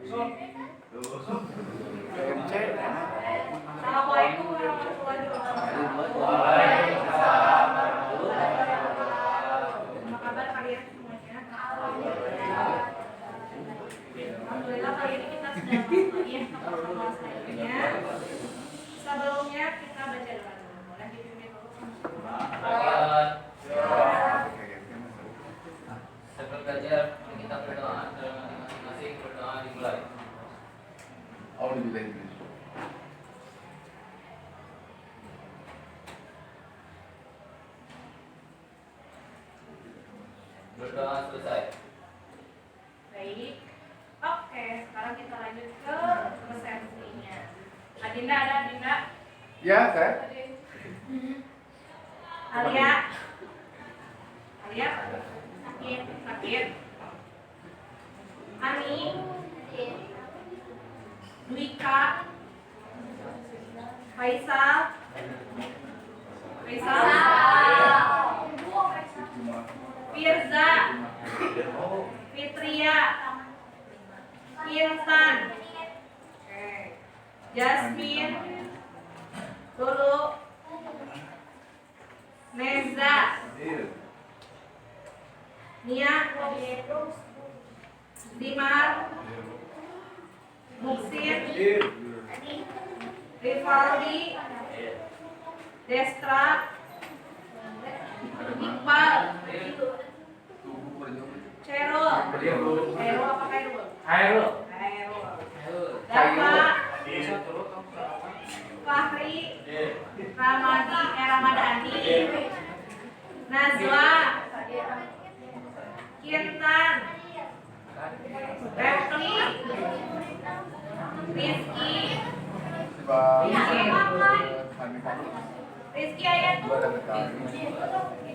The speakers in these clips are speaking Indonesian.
PMC. Assalamualaikum warahmatullahi wabarakatuh. Waalaikumsalam. Apa kabar kalian semuanya? Alhamdulillah kali ini kita sudah masuk ya ke pertemuan selanjutnya. Sebelumnya kita baca doa dulu. Boleh dipimpin dulu? Sebelum belajar kita berdoa dalam masing-masing berdoa dimulai. Berdoa selesai. Baik. Oke, sekarang kita lanjut ke presensinya. Adinda ada Adinda? Ya, saya. Alia. Alia? Sakit. Sakit. Ani. Dwika. Faisal. Faisal. Firza. Fitria. Intan. Jasmine. Lulu. Neza. Nia. Dimar. Muksin. Rivaldi. Destra. Iqbal. Cerul. Cerul apa Khairul? Hairul. Khairul. Dava. Fahri. Ramadhani. Nazwa. Kintan. Refli. Rizky. Rizky ayat tuh. Rizky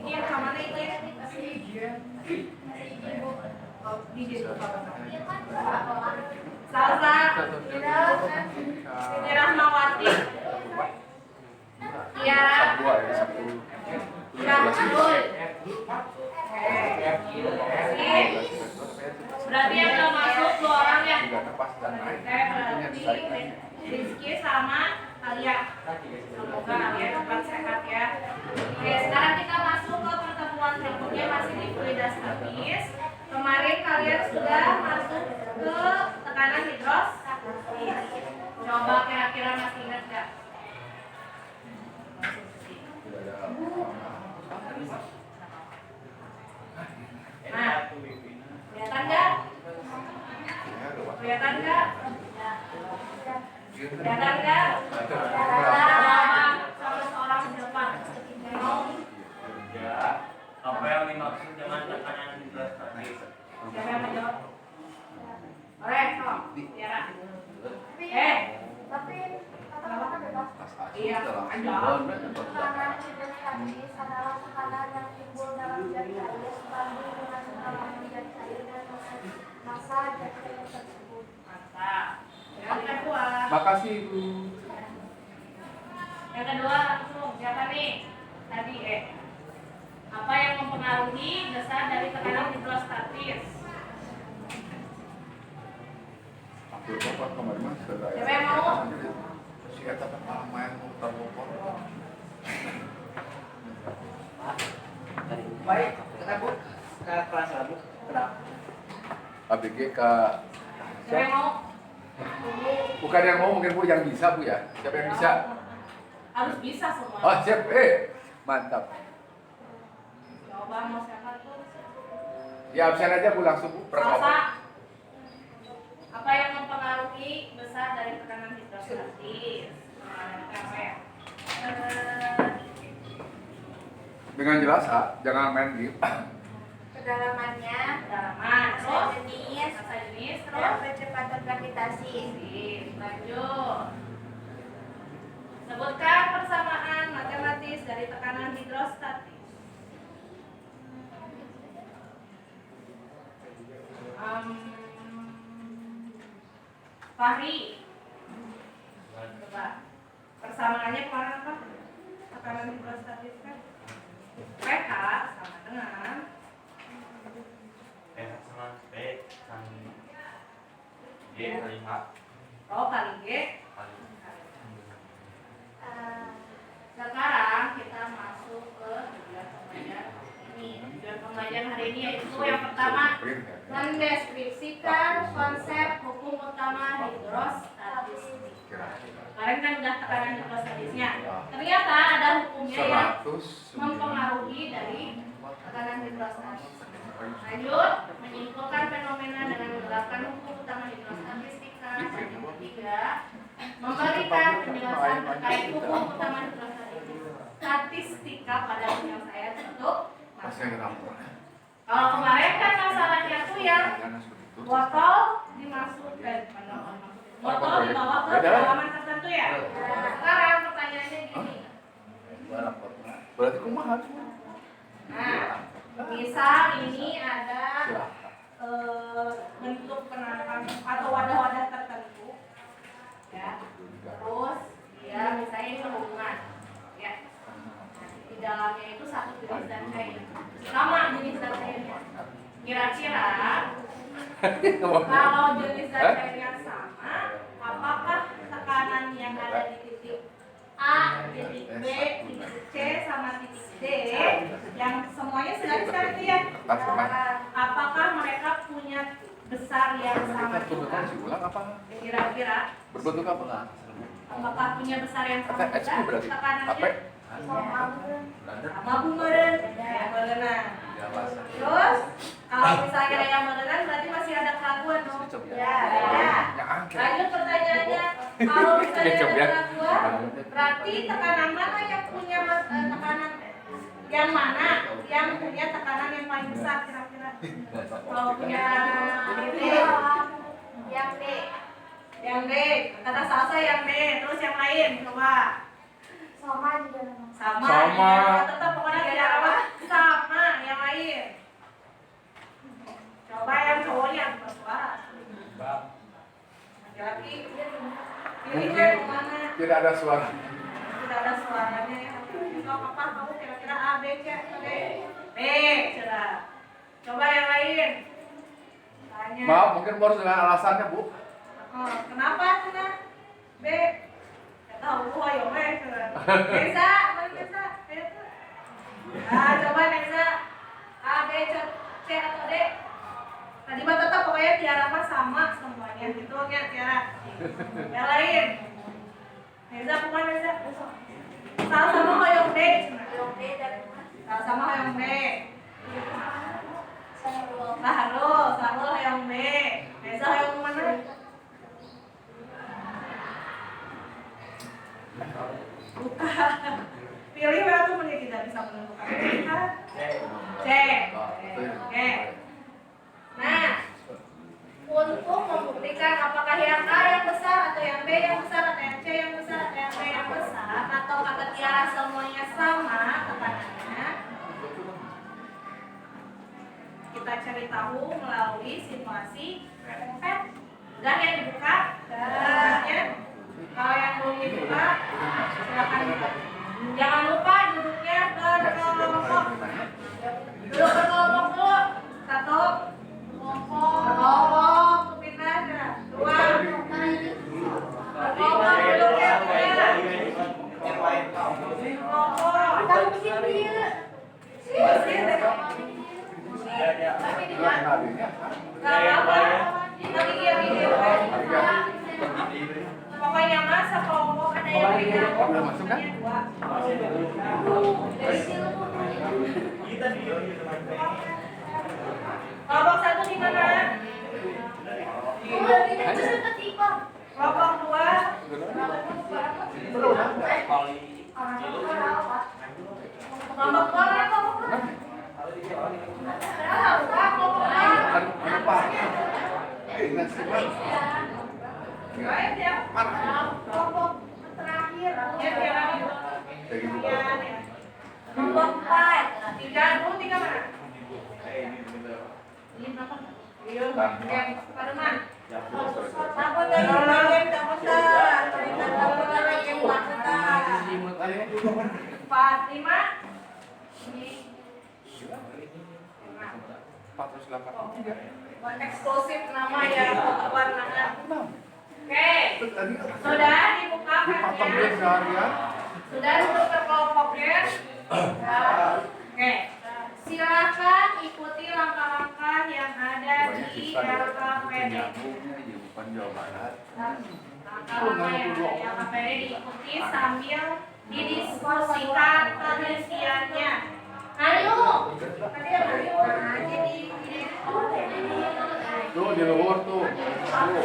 yang kemana itu ya? Oh, di situ. Salsa. Siti Rahmawati. Tiara. Syahul. Berarti yang udah masuk 2 orang ya? Berarti Rizky sama Alia. Semoga Alia cepat sehat ya. Oke, sekarang kita masuk ke pertemuan berikutnya, masih di fluida statis. Kemarin kalian sudah masuk ke tekanan hidrostatis. Coba kira-kira masih ingat nggak? Nah, kelihatan nggak? Kelihatan nggak? Kelihatan nggak? Sama seorang di depan. Ya, apa yang dimaksud dengan tekanan hidrostatis? Siapa yang menjawab? Oleh, sok. Tiara. Tapi kata-kata bebas. Iya, ada. Tekanan hidrostatis adalah tekanan yang timbul dalam jari air sebanding dengan kedalaman jari air dan massa jari air tersebut. Mantap. Yang kedua. Makasih Ibu. Yang kedua langsung siapa nih? Tadi apa yang mempengaruhi dasar dari tekanan hidrostatis? Siapa yang mau? Baik, kenapa ke kelas lalu? Kenapa? ABG ke Siapa yang mau? bukan yang mau, mungkin Bu yang bisa Bu ya. Siapa yang bisa? Harus bisa semua. Oh siap, mantap. Jawaban mau siapa tuh? Ya absen aja Bu langsung Bu. Salsa. Apa yang mempengaruhi besar dari tekanan hidrostatis? Apa ya? Dengan jelas jangan main game. Kedalamannya, Kedalaman. Terus? jenis, Masa jenis. dan Terus? kecepatan gravitasi. Sip, lanjut. Sebutkan persamaan matematis dari tekanan hidrostatis. Fahri. Coba. Persamaannya kemarin apa? Tekanan hidrostatis kan? pH sama dengan P sama P sama Rho kali G. Sekarang kita masuk ke tujuan pembelajaran ini. Tujuan pembelajaran hari ini yaitu yang pertama, mendeskripsikan konsep hukum utama hidrostatistik. Kemarin kan udah tekanan hidrostatisnya. Ternyata ada hukumnya yang mempengaruhi dari tekanan hidrostatis. Lanjut, menyimpulkan fenomena dengan menerapkan hukum utama hidrostatistika. Yang ketiga, memberikan penjelasan terkait hukum utama hidrostatistika pada penyelesaian bentuk. Kalau kemarin kan masalahnya tuh yang botol dimasukkan, botol dibawa ke halaman tertentu ya. Sekarang pertanyaannya gini. Berarti kumaha? Nah, misal ini ada bentuk penanaman atau wadah-wadah tertentu, ya. Terus dia misalnya ini hubungan, ya. Di dalamnya itu satu jenis dan cair, sama jenis dan cairnya. Kira-kira kalau jenis dan cairnya sama, apakah tekanan yang ada di titik A, titik B, titik C, sama titik D yang semuanya segar-segar itu ya, apakah mereka punya besar yang sama juga? Kira-kira berbentuk apa? apakah punya besar yang sama HP juga berarti. tekanannya? Sama bumeren, ya berenang. Terus kalau misalnya yang berenang berarti masih ada keraguan dong. Ya. Lanjut pertanyaannya, kalau misalnya ada keraguan, berarti tekanan mana yang punya tekanan yang mana yang punya tekanan yang paling besar kira-kira? Kalau punya yang D. Yang D, kata Salsa yang D, terus yang lain coba. Sama juga. Sama. Sama. Ya, tetap pokoknya tidak apa? Sama yang lain. Coba yang cowoknya bersuara. Laki-laki pilih yang mana? Tidak ada suara. Tidak ada suaranya ya. Kalau apa kamu kira-kira A, B, C, atau D? B, sudah. Coba yang lain. Tanya. Maaf, mungkin harus dengan alasannya, Bu. Oh, kenapa cina B? Gak tahu, ayo Neza, mana Neza? Coba Neza, A, B, C atau D? Tadi mah tetap pokoknya Tiara mah sama semuanya gitu ya Tiara. Yang lain, Neza bukan Neza. Salah sama hoyong D. Salah sama hoyong D. Sahrul hoyong D. Neza hoyong mana? Bukan. Pilih waktu menit tidak bisa menentukan. C. Oke. Nah, untuk membuktikan apakah yang A yang besar atau yang B yang besar atau yang C yang besar atau yang D yang besar atau kata Tiara semuanya sama tekanannya, kita cari tahu melalui situasi pet. Udah ya dibuka? Ya. Kalau yang belum dibuka, silakan buka. Jangan lupa duduknya berkelompok. Duduk berkelompok dulu. Satu. Berkelompok. Pindah. Dua. Berkelompok duduknya. Berkelompok. Tahu sini. Gak apa-apa. Lagi video. Pokoknya masa kelompok ada yang pegang. Masuk kan? Kelompok satu di mana? Kelompok dua. Kelompok dua mana kelompok dua? Baik ya. Kelompok terakhir. Kelompok 4. 3 mana? Ini berapa? Yang Pademan. Takut dari lain dapat Empat, 5. Eksklusif nama ya, apa pewarnaan. Oke, Tadi sudah dibuka dipotong file-nya. dia seharian. Sudah untuk terkelompoknya. Oke, silakan ikuti langkah-langkah yang ada di LKPD. Bukan Jawa Barat. Langkah-langkah yang ada di LKPD diikuti sambil didiskusikan pengisiannya. Ayo, Tuh di luar tuh. Tuh.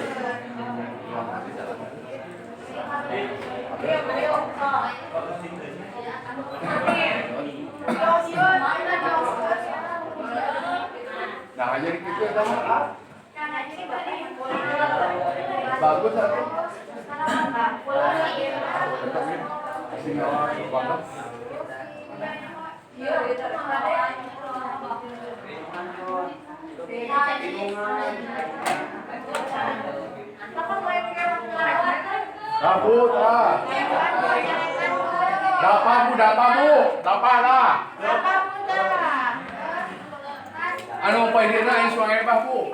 Nah, jadi gitu ya sama. Bagus satu. Sini banget. Kabut ah. Dapamu lah. Anu paidina yang suang ebah bu.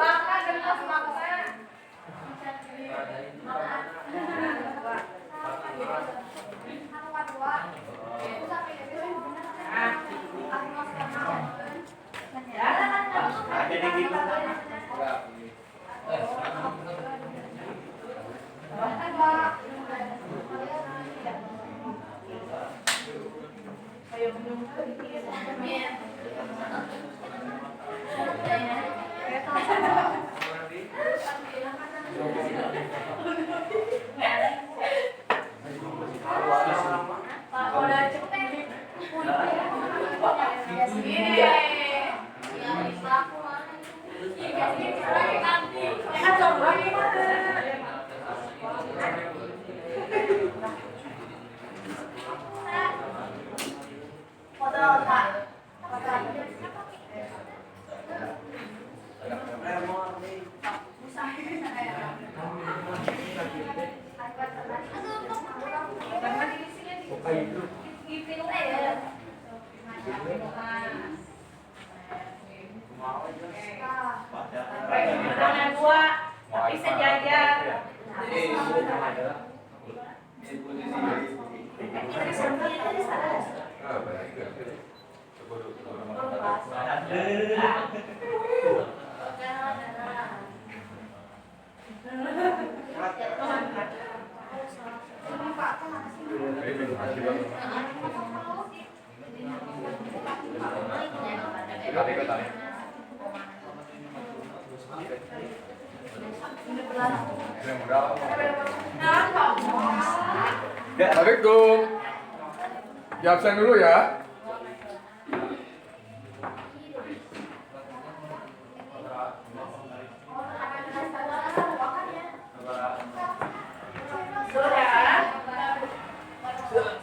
Tangan dua, tapi sejajar. Assalamualaikum. Ya absen dulu ya.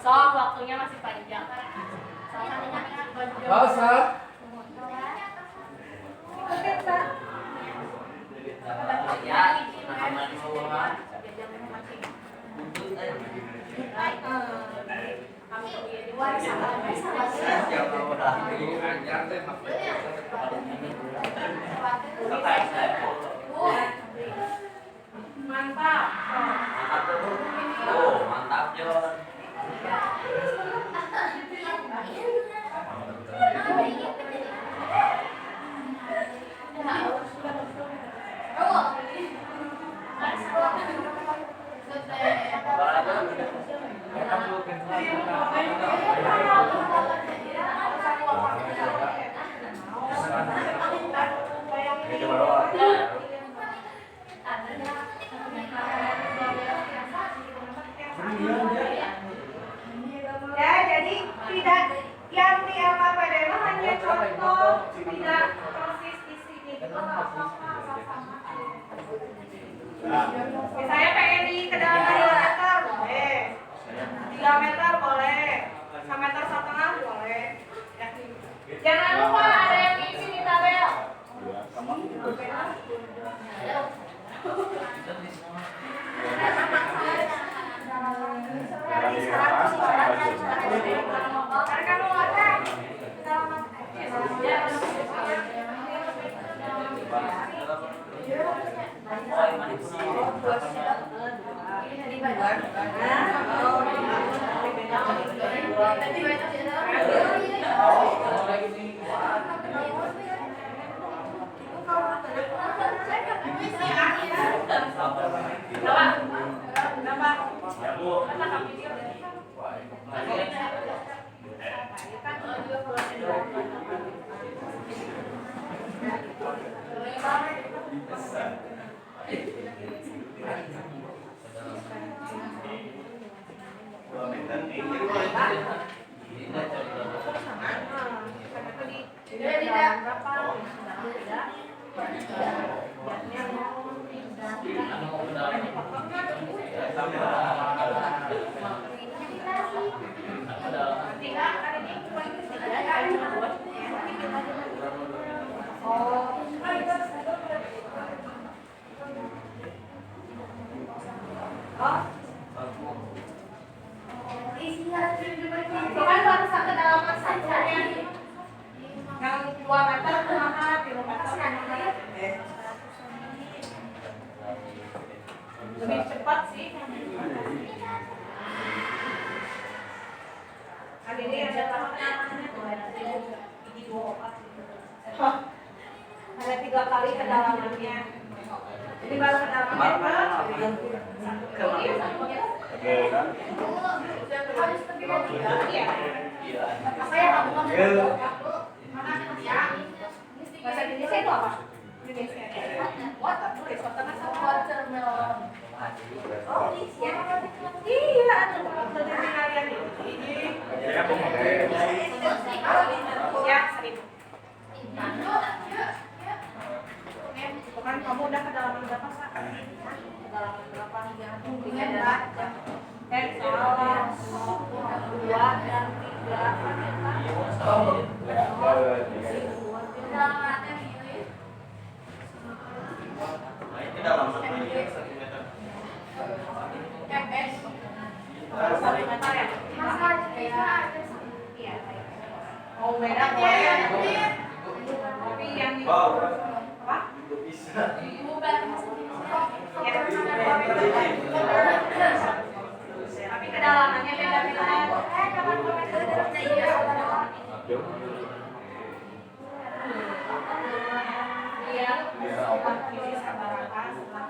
So, waktunya masih panjang. Masa? Mantap. Oh, mantap Jon. Ya, jadi tidak yang di LKPD itu hanya contoh, tidak persis isinya. Misalnya pengen di kedalaman 2 meter boleh, 3 meter boleh, 1,5 meter boleh. Jangan lupa ada yang diisi di tabel. Lebih cepat sih. Ini ada tahapannya tuh, ada 3 kali kedalamannya. Ini baru kedalamannya bahasa Indonesia itu apa? Indonesia. Water, tulis waternya sama watermelon. Oh, iya. Iya, ada kalian ini. Ya, seribu. Bukan kamu udah kedalaman berapa, Pak? Kedalaman berapa? Mungkin salah. 2 dan 3. Oh, beda boleh. Tapi yang di apa? Tapi kedalamannya beda-beda. Iya. Ini sabaraka setelah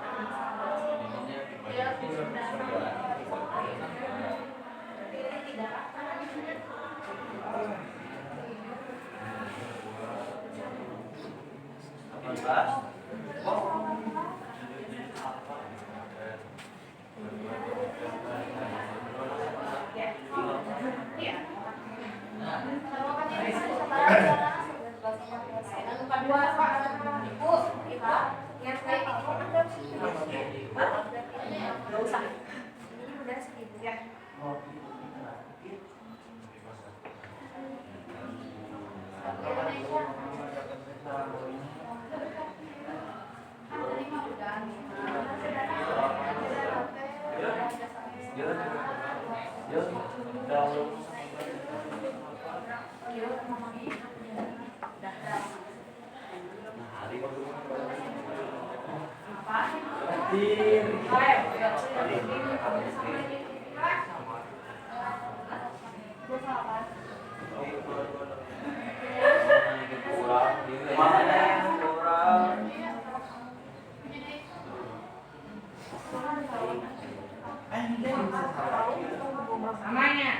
namanya.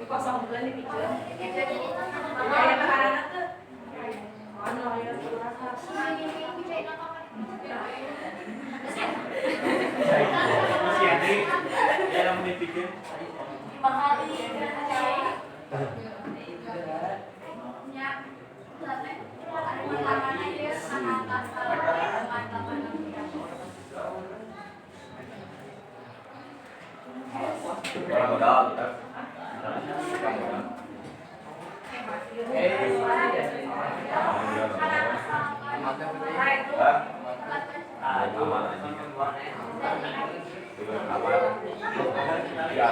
Kosong bulan dipikir. Kayak anak tuh. Masih ada yang dipikir. Apa? Ya,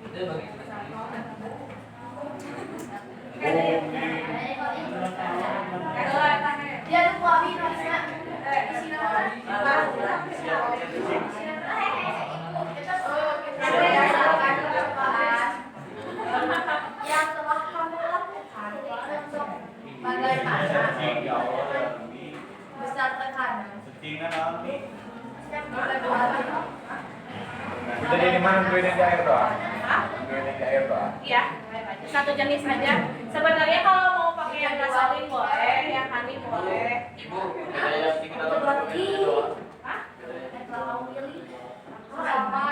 Itu bagi Dia ada kuah minum ya. Di sini yang telah kamu lakukan untuk bagaimana besar tekanan Settingan kami. yang berdoa. jadi ini mana gue di air doang? Gue di air doang. Iya, satu jenis aja. Sebenarnya kalau mau pakai yang gasolin boleh, yang honey boleh. Ibu, bedanya tinggal Hah? Kalau pilih sama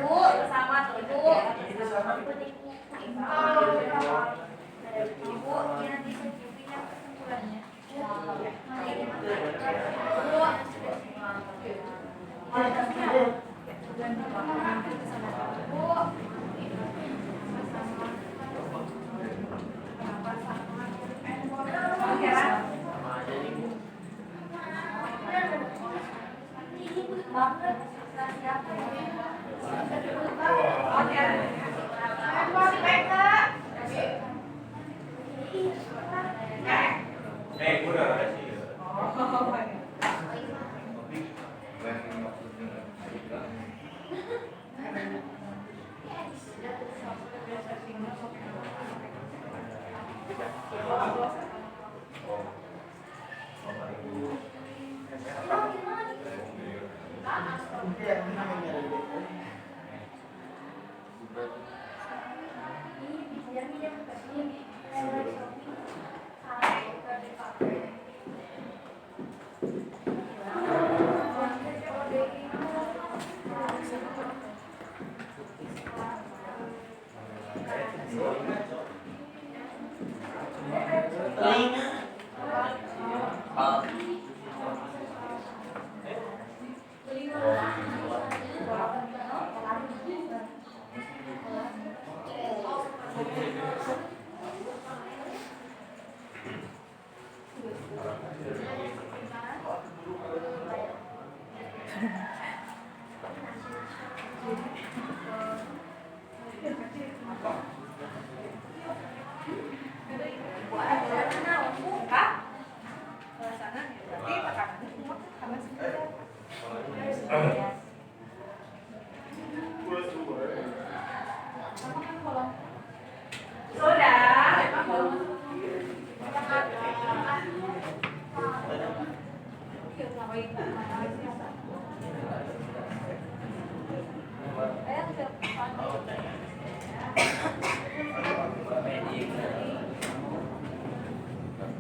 Bu, sama tuh Bu. ibu ini nanti sejupinya kesimpulannya. Udah ada sih.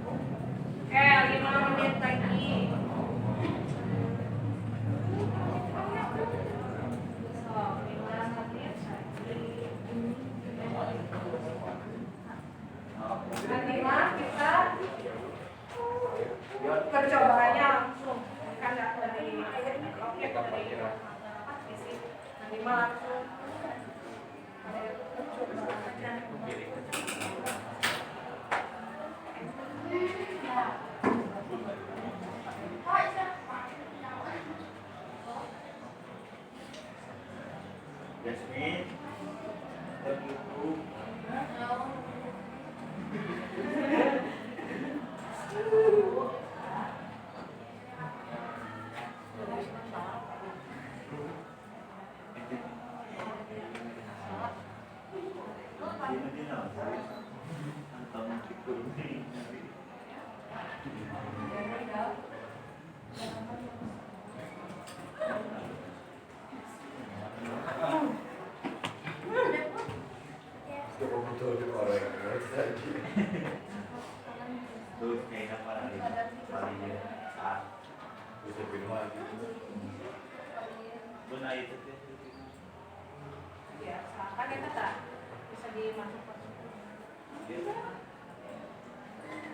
Oke, 5 menit lagi. Nanti mah kita percobaannya langsung kan nggak dari oke dari isi. Nanti mah langsung Yasmin, tertutup. Betul di orang yang Terus kayaknya paling saat bisa bilang benar itu biasa kan kita tak bisa dimasukkan.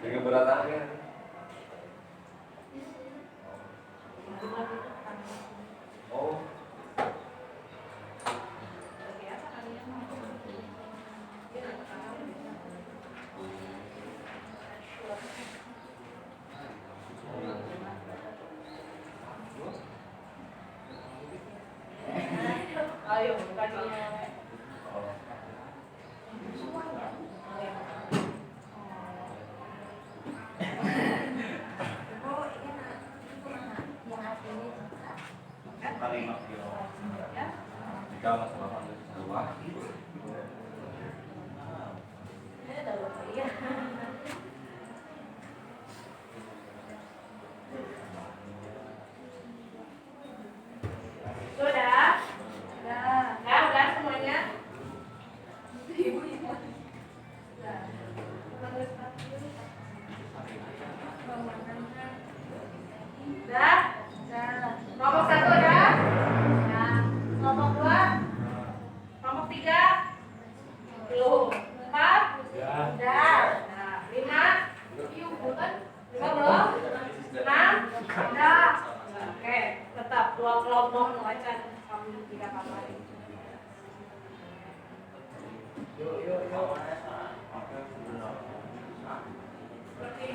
dengan beratannya. Oh, Biasa kali ya.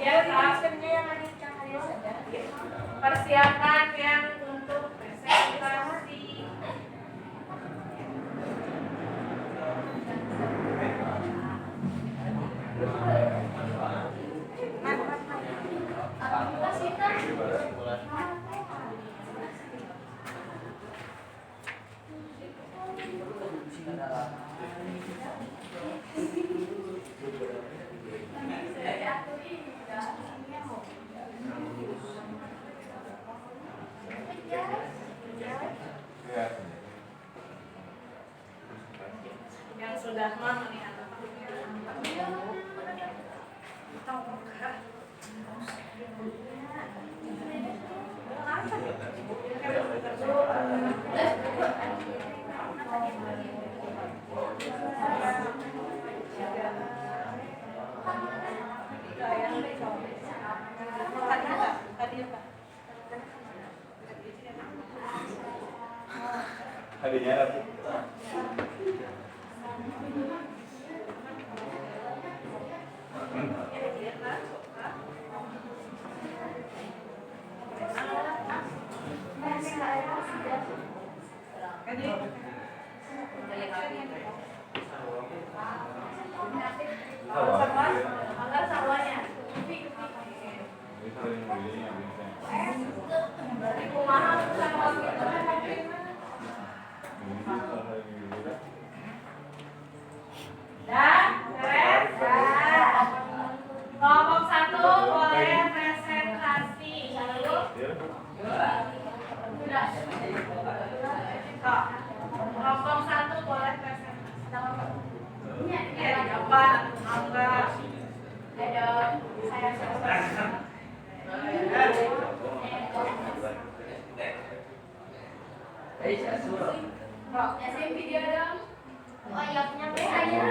Ya, yang ada cahaya saja. persiapan yang untuk presentasi. Ya. Yang sudah mau melihat Hadiahnya apa? angkat sawahnya. Berarti kumaha sama kita. Dan, beres. Kelompok 1 boleh presentasi. Lalu, sudah. Kelompok 1 boleh presentasi. Ya, jawaban enggak. Ada saya. Saya video dong. Oh iya, nyampe aja.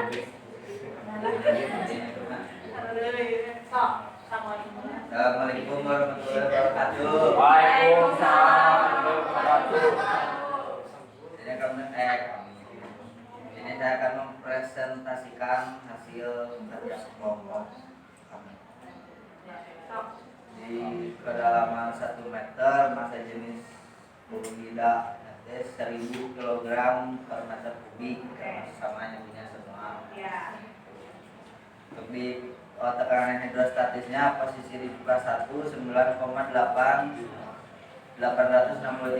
Assalamualaikum warahmatullahi wabarakatuh. Waalaikumsalam warahmatullahi wabarakatuh. Ini saya akan mempresentasikan hasil kerja kelompok kami. Di kedalaman 1 meter massa jenis fluida 1000 kg per meter kubik, sama nyambungnya semua. Untuk di tekanan hidrostatisnya posisi di buka 1 9,863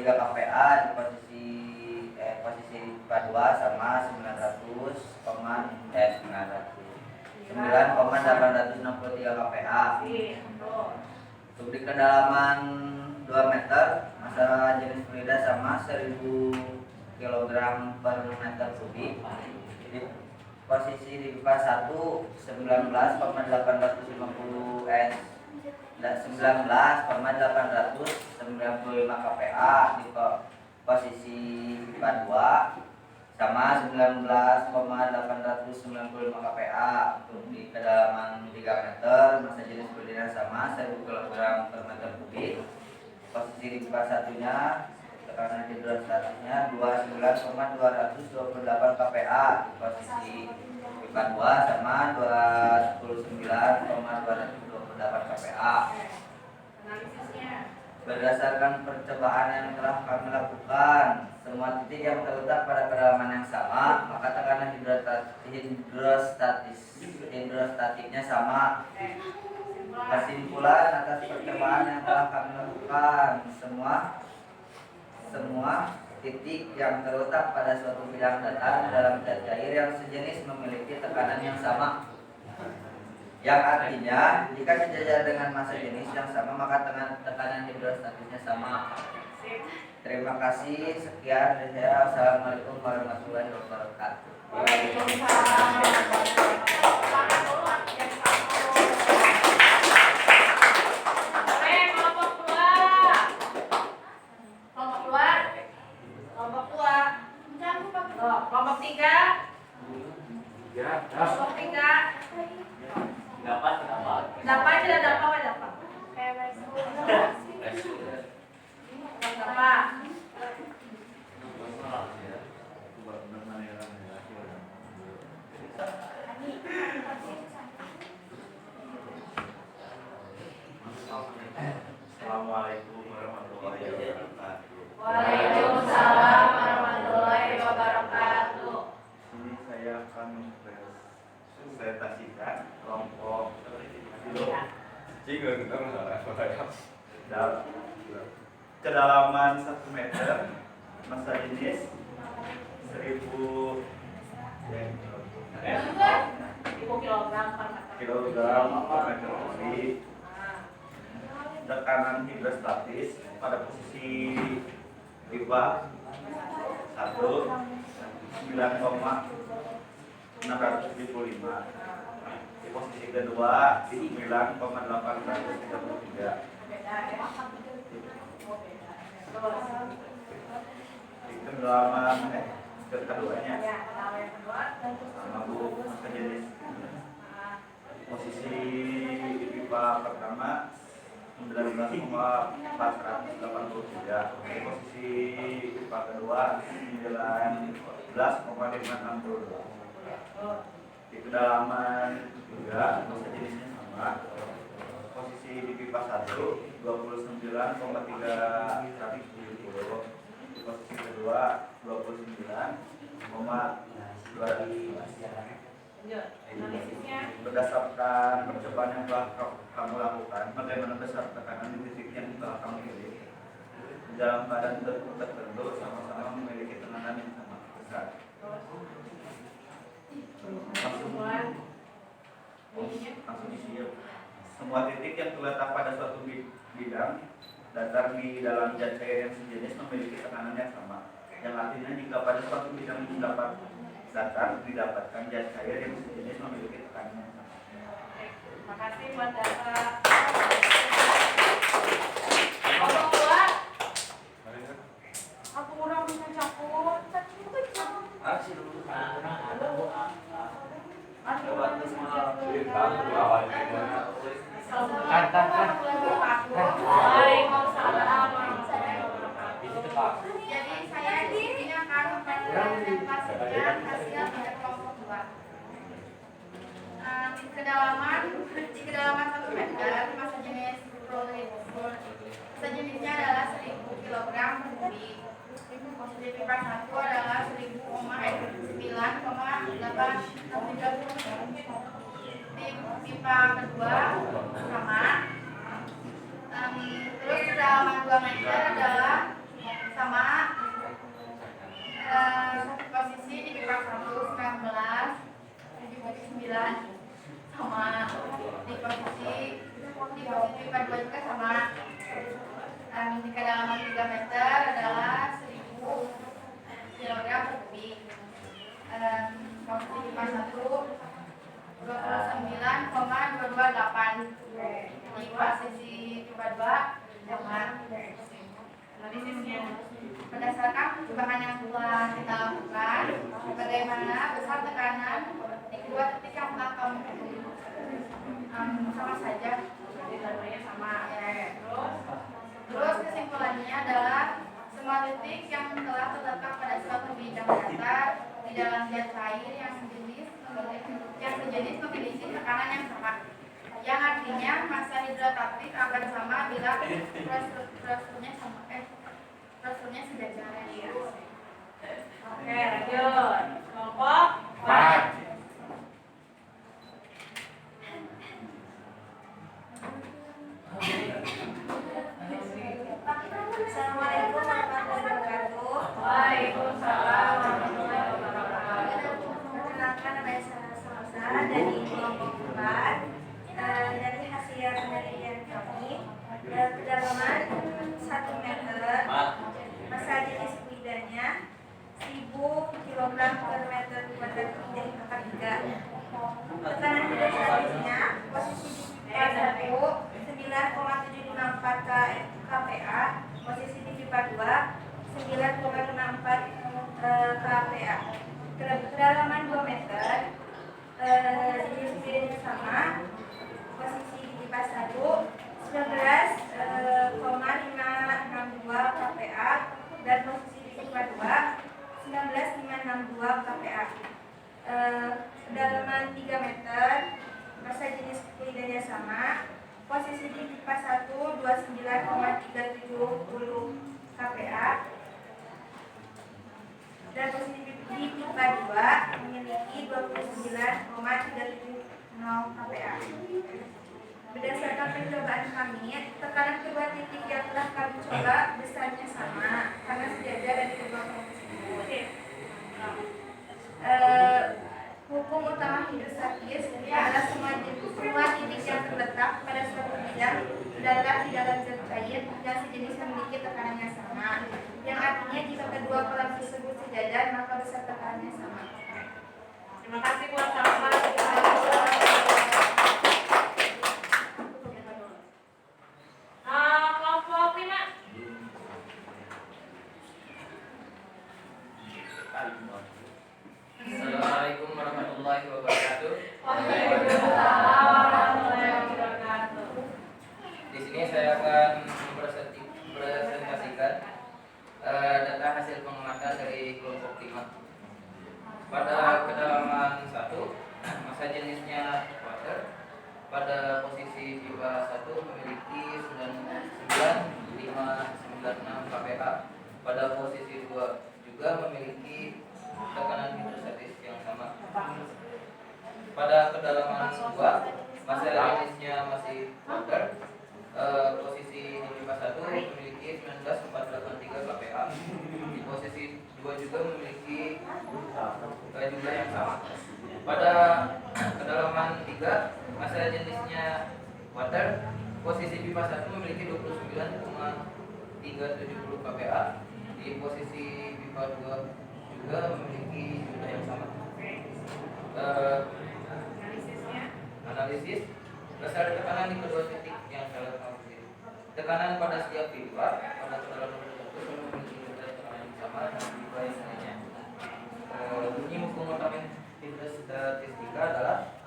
kPa, di posisi buka 2 sama 9,863 kPa. Untuk di kedalaman 2 meter massa jenis fluida sama 1000 kg per meter kubik. Di posisi di buka 1 19,895 kPa, di posisi buka 2 sama 19,895 kPa. Untuk di kedalaman 3 meter massa jenis fluida sama 1000 kg per meter kubik. Posisi di buka 1-nya tekanan hidrostatisnya 29,228 kPa, di posisi buka 2 sama 219,228 kPa. Berdasarkan percobaan yang telah kami lakukan, semua titik yang terletak pada kedalaman yang sama, maka tekanan hidrostatiknya sama. Kesimpulan atas percobaan yang telah kami lakukan, semua titik yang terletak pada suatu bidang datar dalam zat cair yang sejenis memiliki tekanan yang sama. Yang artinya, jika sejajar dengan massa jenis yang sama, maka tekanan hidrostatisnya sama. Terima kasih, sekian dari saya. Assalamualaikum warahmatullahi wabarakatuh. Kelompok 3. Kelompok 3. Dapat. Dapat tidak dapat? Dapat. Jika kita masalah Kedalaman 1 meter, massa jenis 1000 kilogram per meter. kilogram per meter kubik. Tekanan hidrostatis pada posisi pipa 9,675. Di posisi kedua 9,833. Di kedalaman keduanya sama Bu, massa jenis posisi pipa pertama 19,483. Di posisi pipa kedua 19,562. Di kedalaman juga massa jenisnya sama. Posisi di pipa 1 29,370. Di posisi kedua 29,200. Analisisnya Berdasarkan percobaan yang telah kamu lakukan, bagaimana besar tekanan di titik yang telah kamu pilih? Dalam badan tertentu sama-sama memiliki tekanan yang sama besar. Langsung isi ya. Semua titik yang terletak pada suatu bidang datar di dalam zat cair yang sejenis memiliki tekanan yang sama. Yang artinya jika pada suatu bidang datar didapatkan zat cair yang sejenis memiliki tekanan yang sama. terima kasih buat data. Ngomong buat Aku kurang bisa campur. Aksi dulu. Waalaikumsalam. Jadi saya di sini akan mempresentasikan hasil pada kelompok 2. Di kedalaman 1 meter massa jenis sejenisnya adalah 1000 kg per kubik. Di pipa 1 adalah 1009,830. Di pipa kedua sama. Terus kedalaman 2 meter adalah sama. Posisi di pipa 1 19,79 sama. Di posisi pipa 2 juga sama. Di kedalaman 3 meter adalah 1000 kg per kubik. Posisi pipa 1 29,228. Di posisi pipa 2 sama. Analisisnya Berdasarkan bahan yang telah kita lakukan, bagaimana besar tekanan di kedua titik yang telah kamu pilih? Sama saja. jadi datanya sama. Terus kesimpulannya adalah semua titik yang telah terletak pada suatu bidang datar di dalam zat cair yang sejenis memiliki tekanan yang sama. Yang artinya massa hidrostatik akan sama bila pressure-nya sejajar. Oke, lanjut. Kelompok 4. Assalamualaikum warahmatullahi wabarakatuh. Waalaikumsalam warahmatullahi wabarakatuh. Perkenalkan, nama saya Salsa dari kelompok 4. Dari hasil penelitian kami, kedalaman 1 meter, massa jenis fluidanya 1000 kg per meter kuadrat dari angka 3. Tekanan hidrostatisnya posisi di pipa 1 9,764 kPa, posisi di pipa 2 9,64 kPa. Kedalaman 2 meter, jenis fluidnya sama, posisi di pipa 1 19,562 kPa dan posisi di pipa 2 19,562 kPa. Kedalaman 3 meter, massa jenis fluidanya sama, posisi di pipa 1 29,370 kPa dan posisi di pipa 2 memiliki 29,370 kPa. Berdasarkan berdasarkan pencobaan kami, tekanan kedua titik yang telah kami coba besarnya sama karena sejajar dari kedua kelompok tersebut. Hukum utama hidrostatis adalah semua titik yang terletak pada suatu bidang datar di dalam zat cair yang sejenis memiliki tekanan yang sama. Yang artinya jika kedua kolam tersebut sejajar maka besar tekanannya sama. Terima kasih buat sama-sama. Kelompok 5. Assalamualaikum warahmatullahi wabarakatuh. Waalaikumsalam warahmatullahi wabarakatuh. Di sini saya akan mempresentasikan data hasil pengamatan dari kelompok 5. Pada kedalaman 1, massa jenisnya water. Pada posisi pipa 1 memiliki 99,596 kPa. Pada posisi 2 juga memiliki tekanan hidrostatis yang sama. Pada kedalaman 2, massa jenisnya masih water. Posisi di pipa 1 memiliki 19,483 kPa. Di posisi 2 juga memiliki jumlah yang sama. Pada kedalaman 3, massa jenisnya water. Posisi pipa 1 memiliki 29,370 kPa. Di posisi pipa 2 juga memiliki jumlah yang sama. Analisis dasar tekanan di kedua titik yang salah satu. Tekanan pada setiap pipa pada kedalaman tertentu memiliki jumlah tekanan yang sama dengan pipa yang lainnya. Bunyi hukum utama hidrostatistika adalah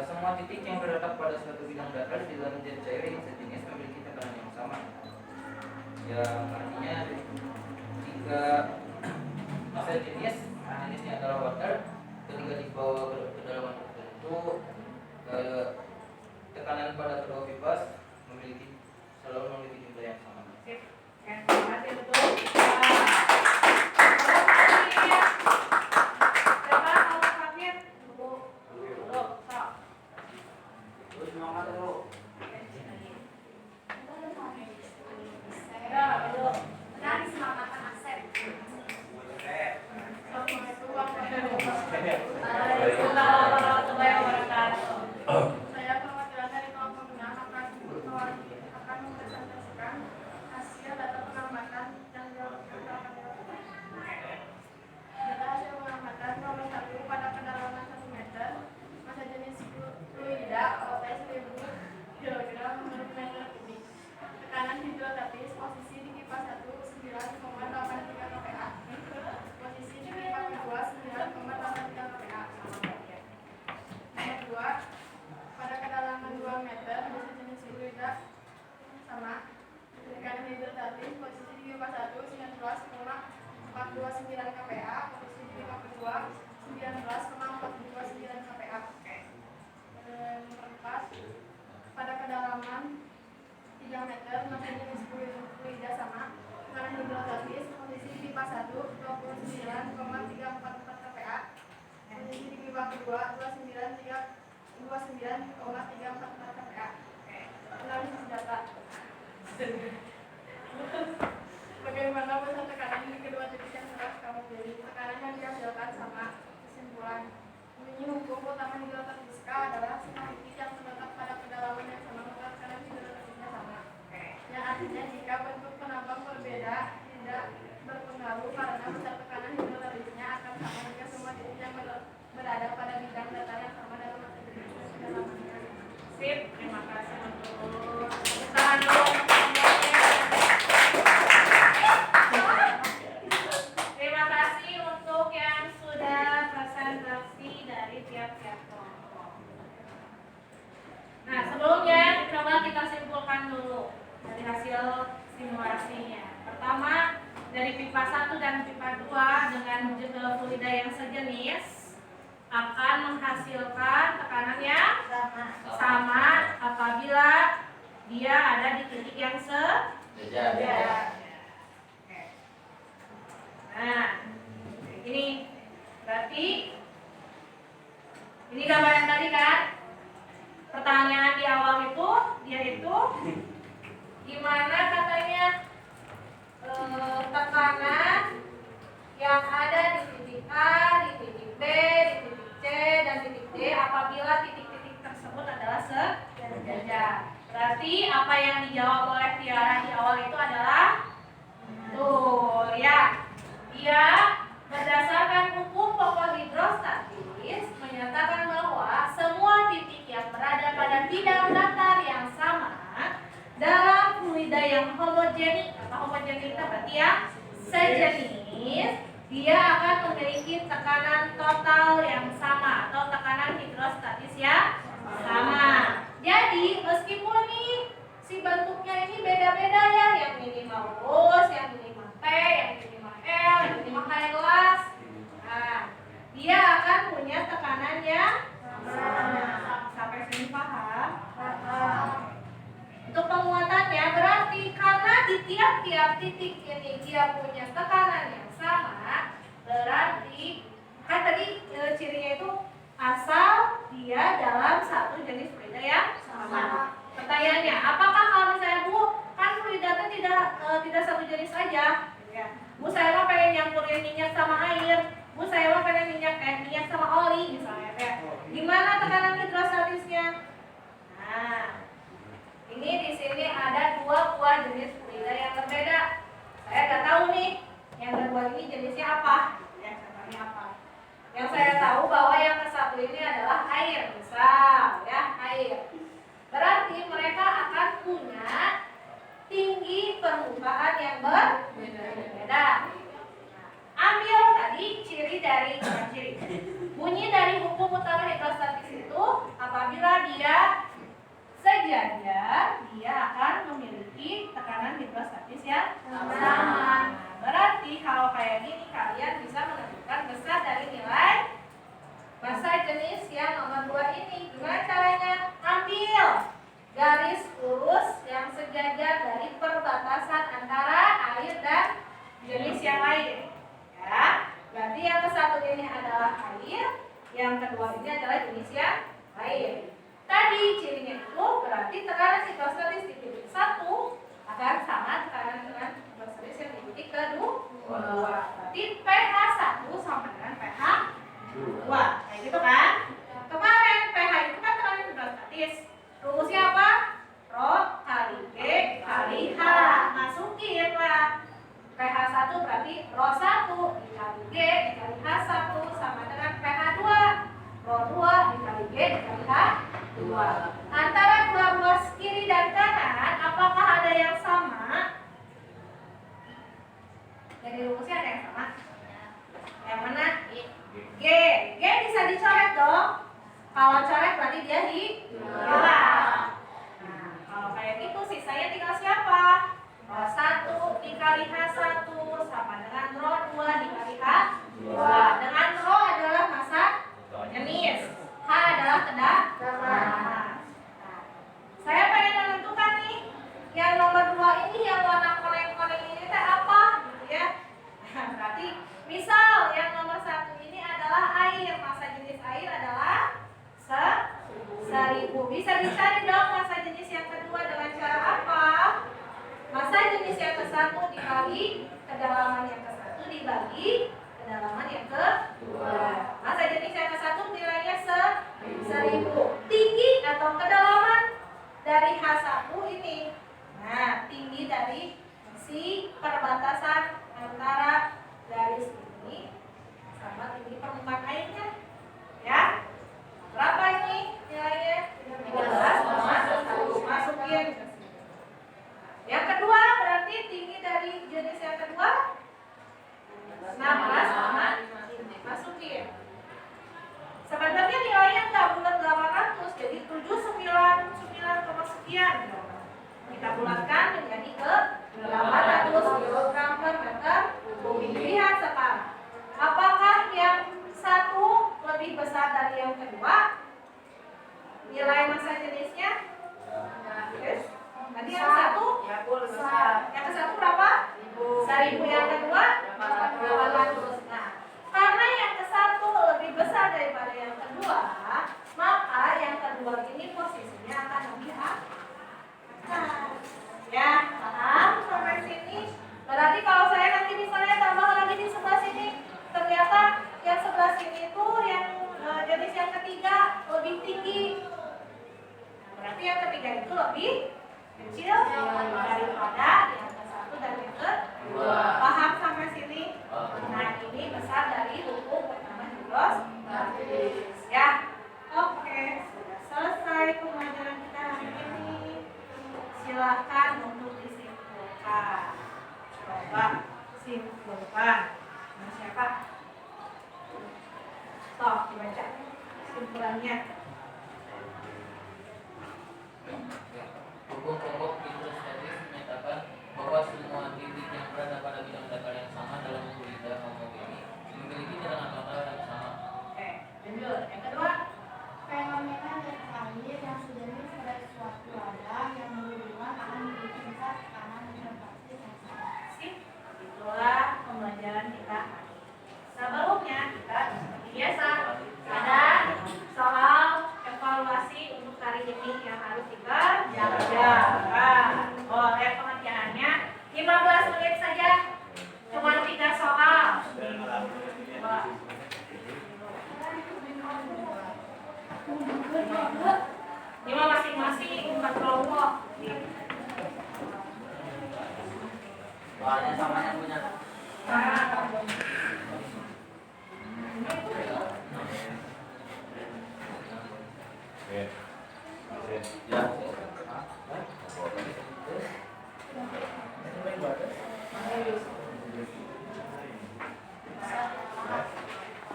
semua titik yang terletak pada suatu bidang datar di dalam zat cair yang sejenis memiliki tekanan yang sama. Yang artinya jika massa jenisnya adalah water, ketika dibawa ke kedalaman tertentu, tekanan pada kedua pipa selalu memiliki jumlah yang sama. Sip. Ya, terima kasih betul. Saya perwakilan dari kelompok 6 akan mempresentasikan hasil data pengamatan yang dilakukan. Data hasil pengamatan nomor 1 pada kedalaman 1 meter, massa jenis fluida OT 1000 kg menurut meter kubik. Tekanan hidrostatis posisi di pipa 1 9,83 kPa. Posisi di pipa kedua 9,83 kPa. Nomor 2, pada kedalaman 2 meter, massa jenis fluida sama. Tekanan hidrostatis posisi di pipa 1 19,429 kPa. Posisi di pipa kedua 19,429 kPa. Nomor 4, pada kedalaman 3 meter, massa jenis fluida sama. Tekanan hidrostatis posisi di pipa 1 29,344 kPa. Posisi di pipa kedua 29,344 kPa. Analisis data. Bagaimana besar tekanan di kedua titik yang telah kamu pilih? Tekanan yang dihasilkan sama. Kesimpulan. Bunyi hukum utama hidrostatika adalah semua titik yang terletak pada kedalaman yang sama maka tekanan hidrostatisnya sama. Yang artinya jika bentuk penambang berbeda tidak berpengaruh karena besar tekanan hidrostatisnya akan sama jika semua titik yang berada pada bidang datar yang sama dalam massa jenis kedalamannya. Sip, terima kasih untuk tahan dulu. Terima kasih untuk yang sudah presentasi dari tiap-tiap kelompok. Nah, sebelumnya coba kita simpulkan dulu dari hasil simulasinya. Pertama, dari pipa 1 dan pipa 2 dengan fluida yang sejenis akan menghasilkan tekanan yang sama apabila dia ada di titik yang sejajar. Nah, ini berarti ini gambaran tadi kan? Pertanyaan di awal itu di mana katanya tekanan yang ada di titik A, di titik B, di titik C, dan titik D apabila titik-titik tersebut adalah sejajar. Berarti apa yang dijawab oleh Tiara di awal itu adalah betul ya. Dia berdasarkan hukum pokok hidrostatis menyatakan bahwa semua titik yang berada pada bidang datar yang sama dalam fluida yang homogenik atau homogenik berarti ya sejenis, dia akan memiliki tekanan total yang sama atau tekanan hidrostatis yang sama. Jadi meskipun nih si bentuknya ini beda-beda ya, yang ini mah lurus, yang ini mah T, yang ini mah L, yang ini mah kayak gelas. Nah, dia akan punya tekanan yang sama. Sampai sini paham? Untuk penguatannya berarti karena di tiap-tiap titik ini dia punya tekanan yang sama, berarti kan tadi cirinya itu asal dia dalam satu jenis fluida yang sama. Pertanyaannya, apakah kalau misalnya Bu, kan fluida itu tidak satu jenis saja, ya. Bu saya mah pengen nyampurin minyak sama air, Bu saya mah pengen minyak sama oli misalnya, ya. Gimana tekanan hidrostatisnya? Nah, ini di sini ada dua buah jenis fluida yang berbeda. Saya nggak tahu nih, yang kedua ini jenisnya apa? Ya, contohnya apa? Yang saya tahu bahwa yang ke satu ini adalah air, misal ya air. Berarti mereka akan punya tinggi permukaan yang berbeda. Ambil tadi ciri dari bunyi dari hukum utama hidrostatis itu apabila dia sejajar, dia akan memiliki tekanan hidrostatis yang sama. Nah, berarti kalau kayak gini kalian bisa menentukan besar dari nilai massa jenis yang nomor 2 ini. Gimana caranya? Ambil garis lurus yang sejajar dari perbatasan antara air dan jenis yang lain. Ya, berarti yang ke satu ini adalah air, yang kedua ini adalah jenis yang lain. Tadi cirinya itu berarti tekanan hidrostatis di titik 1 akan sama tekanan dengan hidrostatis yang di titik kedua. Berarti pH 1 sama dengan pH 2. Kayak gitu kan? Kemarin pH itu kan tekanan hidrostatis. Rumusnya apa? Rho kali G kali H. Masukin lah. pH 1 berarti Rho 1 dikali G dikali H 1 sama dengan pH 2. Rho 2 dikali G dikali H 2. Antara dua ruas kiri dan kanan, apakah ada yang sama? Jadi rumusnya ada yang sama. Yang mana? G. G bisa dicoret dong. Kalau coret berarti dia hilang. Nah, kalau kayak gitu sisanya tinggal siapa? Rho 1 dikali H 1 sama dengan Rho 2 dikali H 2. Dengan Rho adalah massa jenis, H adalah kedatangan. Nah, saya pengen menentukan nih yang nomor 2 ini yang warna koneng-koneng ini teh apa gitu ya. Berarti misal yang nomor 1 ini adalah air, massa jenis air adalah 1000. Bisa dicari dong massa jenis yang kedua dengan cara apa? Massa jenis yang ke-1 dikali kedalaman yang ke-1 dibagi kedalaman yang kedua. Massa jenis yang ke-1 nilainya 1000. Tinggi atau kedalaman dari H1 ini. Nah, tinggi dari si perbatasan antara garis ini sama tinggi permukaan airnya. Ya. Berapa ini nilainya? 13,1. Masukin. Yang kedua berarti tinggi dari jenis yang kedua 16,5. Masukin. Sebenarnya nilainya nggak bulat 800, jadi 799, sekian. Kita bulatkan menjadi ke 800 kg per meter kubik. Lihat sekarang, apakah yang satu lebih besar dari yang kedua? Nilai massa jenisnya? Yes. Tadi yang satu? Yang ke satu berapa? 1000. Yang kedua? 800. Nah, karena yang ke satu lebih besar daripada yang kedua, maka yang kedua ini posisinya akan lebih atas. Ya. yang ketiga itu lebih kecil daripada di angka 1 dan yang kedua. Paham sampai sini? Nah, ini besar dari buku pertama Hidros ya. Oke, sudah selesai pembelajaran kita hari ini. Silakan untuk disimpulkan. Coba simpulkan. Nah, siapa? Toh, dibaca simpulannya. Hukum pokok ilustratif menyatakan bahwa semua titik yang berada pada bidang data yang sama dalam buku lidah homogeni memiliki keterangan total yang sama. Oke, lanjut. Yang kedua, Fenomena data air yang sejenis pada suatu wadah yang berhubungan akan memiliki besar tekanan dan pasti yang sama. sip. Itulah pembelajaran kita hari ini. Sebelumnya kita seperti biasa ada soal evaluasi untuk hari ini yang harus dikerjakan. Oleh pengerjaannya 15 menit saja, cuma 3 soal. Lima masing-masing 4 kelompok. Soalnya samanya punya. Oke. Ya.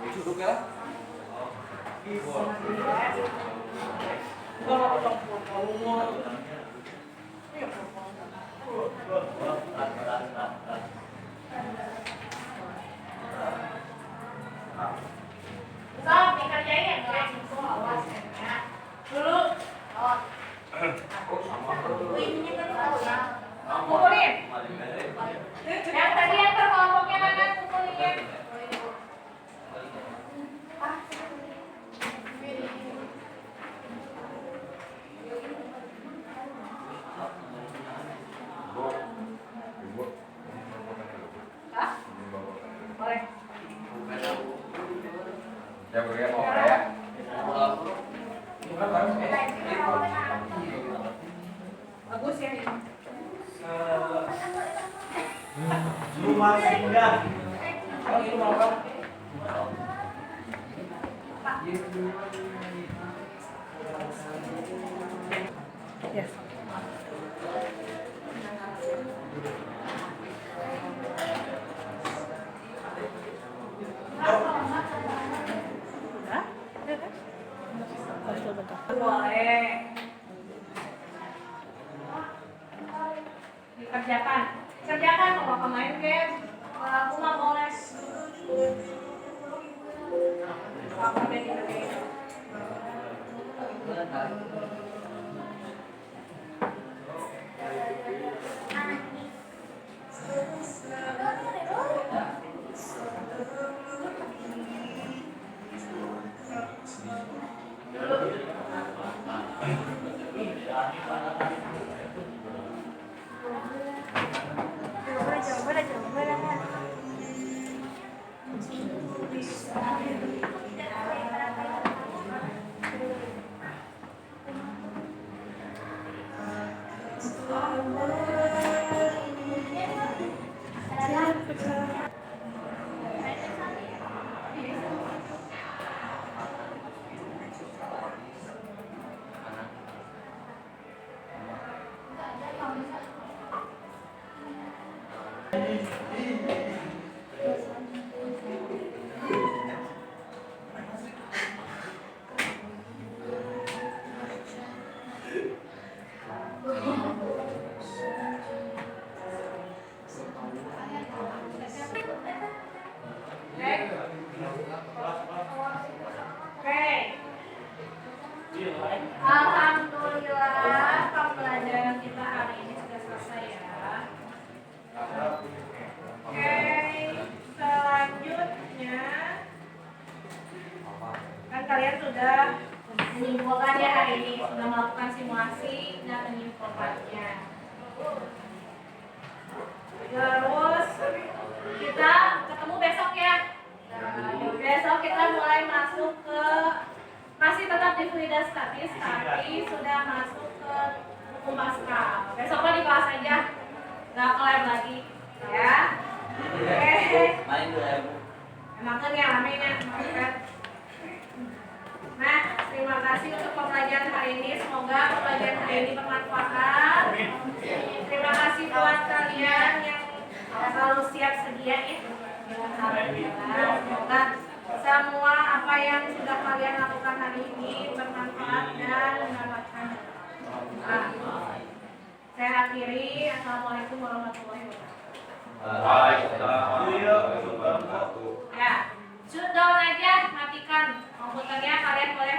Cukup ya? Sob, dikerjain ya, itu awas ya. Dulu, Ininya kan tahu ya. kumpulin. Yang tadi yang kelompoknya mana kumpulinnya? Hah? Boleh. Ya berikan mau ya. Bagus ya ini. Rumah singgah. Kalau itu mau kan? Yes. Boleh. Dikerjakan. Kerjakan kalau kemarin game. Kalau aku nggak boleh. Aku udah dikerjain. Alhamdulillah pembelajaran kita hari ini sudah selesai ya. Oke, selanjutnya kan kalian sudah menyimpulkan ya hari ini, sudah melakukan simulasi dan menyimpulkannya. Terus kita ketemu besok ya. Besok kita mulai masuk ke masih tetap di fluida statis tapi sudah masuk ke Emangkan ya ramenya. Nah, terima kasih untuk pembelajaran hari ini. Semoga pembelajaran hari ini bermanfaat. Terima kasih buat kalian yang selalu siap sedia ya. Semoga semua apa yang sudah kalian lakukan hari ini bermanfaat dan mendapatkan. Saya akhiri. Assalamualaikum warahmatullahi wabarakatuh. Ya, shutdown aja, matikan komputernya. Kalian boleh